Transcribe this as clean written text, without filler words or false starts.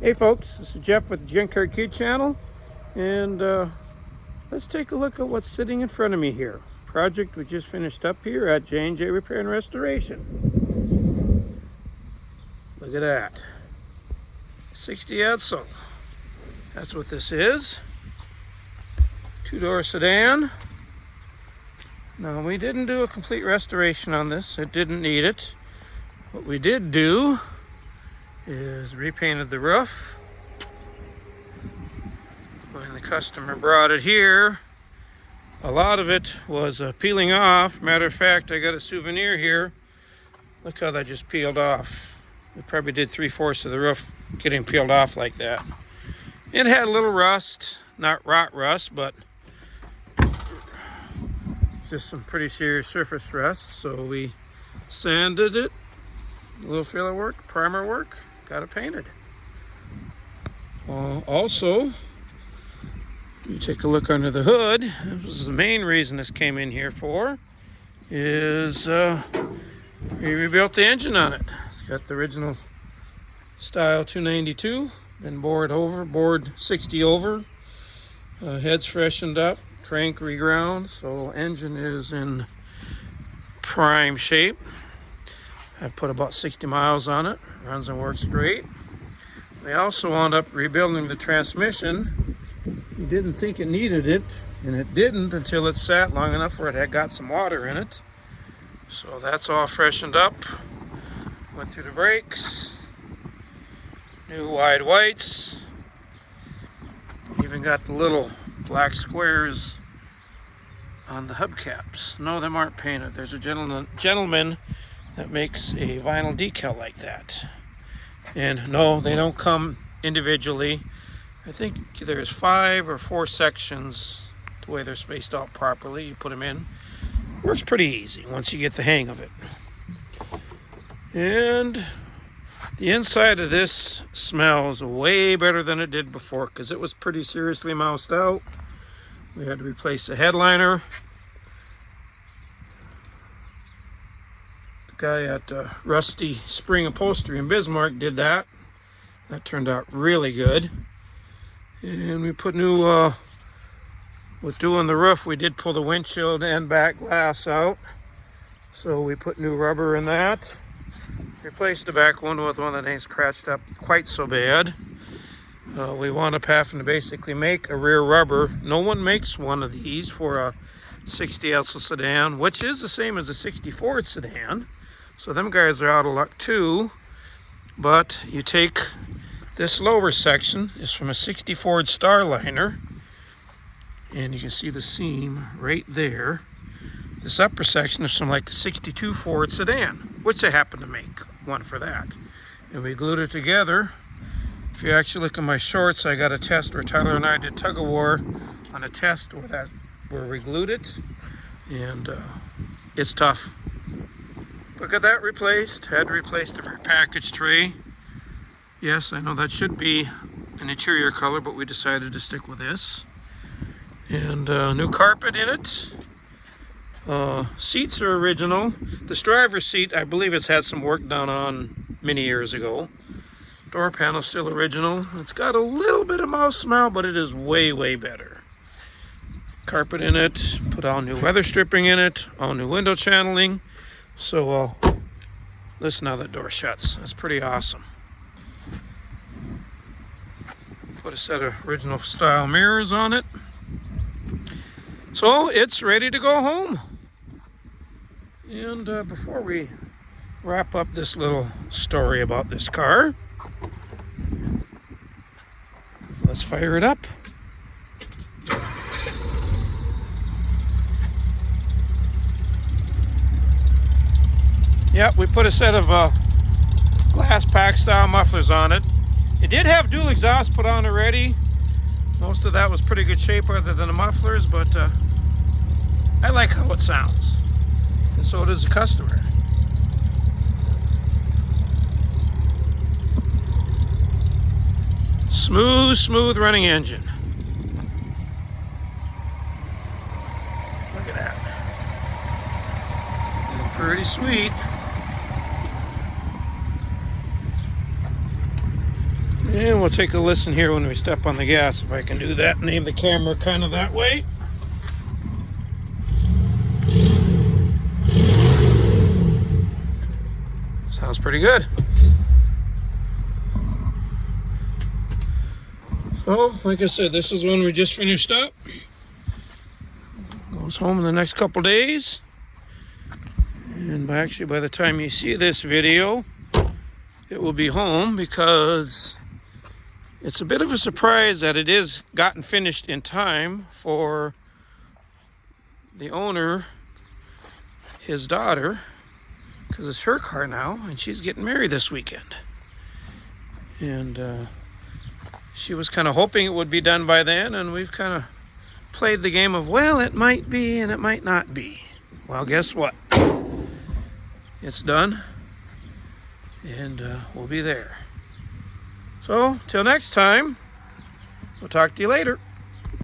Hey folks, this is Jeff with the Junkyard Kid channel, and let's take a look at what's sitting in front of me here. Project we just finished up here at J&J Repair and Restoration. Look at that. 60 Edsel. That's what this is. Two-door sedan. Now, we didn't do a complete restoration on this. It didn't need it. What we did do is repainted the roof. When the customer brought it here, a lot of it was peeling off. Matter of fact, I got a souvenir here. Look how that just peeled off. We probably did 3/4 of the roof getting peeled off like that. It had a little rust, not rot rust, but just some pretty serious surface rust. So we sanded it, a little filler work, primer work, got it painted. Also, you take a look under the hood. This was the main reason this came in here for, is we rebuilt the engine on it. It's got the original style 292, been bored 60 over, heads freshened up, crank reground, so engine is in prime shape. I've put about 60 miles on it, runs and works great. We also wound up rebuilding the transmission. We didn't think it needed it, and it didn't until it sat long enough where it had got some water in it. So that's all freshened up. Went through the brakes, new wide whites, even got the little black squares on the hubcaps. No, them aren't painted. There's a gentleman that makes a vinyl decal like that. And no, they don't come individually. I think there's 5 or 4 sections, the way they're spaced out properly. You put them in. Works pretty easy once you get the hang of it. And the inside of this smells way better than it did before, because it was pretty seriously moused out. We had to replace the headliner. Guy at Rusty Spring Upholstery in Bismarck did that. That turned out really good. And we put new, with doing the roof, we did pull the windshield and back glass out. So we put new rubber in that. Replaced the back window with one that ain't scratched up quite so bad. We wound up having to basically make a rear rubber. No one makes one of these for a 60 Edsel sedan, which is the same as a 60 Ford sedan. So them guys are out of luck too. But you take this lower section is from a 60 Ford Starliner, and you can see the seam right there. This upper section is from like a 62 Ford sedan, which I happen to make one for that. And we glued it together. If you actually look at my shorts, I got a test where Tyler and I did tug of war on a test where we glued it, and it's tough. But got that replaced. Had to replace the rear package tray. Yes, I know that should be an interior color, but we decided to stick with this. And new carpet in it. Seats are original. This driver's seat, I believe it's had some work done on many years ago. Door panel still original. It's got a little bit of mouse smell, but it is way, way better. Carpet in it. Put all new weather stripping in it. All new window channeling. So listen how that door shuts. That's pretty awesome. Put a set of original style mirrors on it. So it's ready to go home. And before we wrap up this little story about this car, let's fire it up. Yep, we put a set of glass pack style mufflers on it. It did have dual exhaust put on already. Most of that was pretty good shape other than the mufflers, but I like how it sounds. And so does the customer. Smooth running engine. Look at that. Pretty sweet. And we'll take a listen here when we step on the gas, if I can do that. Name the camera kind of that way. Sounds pretty good. So, like I said, this is one we just finished up. Goes home in the next couple days. And by the time you see this video, it will be home, because it's a bit of a surprise that it is gotten finished in time for the owner, his daughter, because it's her car now, and she's getting married this weekend. And she was kind of hoping it would be done by then, and we've kind of played the game of, well, it might be and it might not be. Well, guess what? It's done, and we'll be there. So, till next time, we'll talk to you later.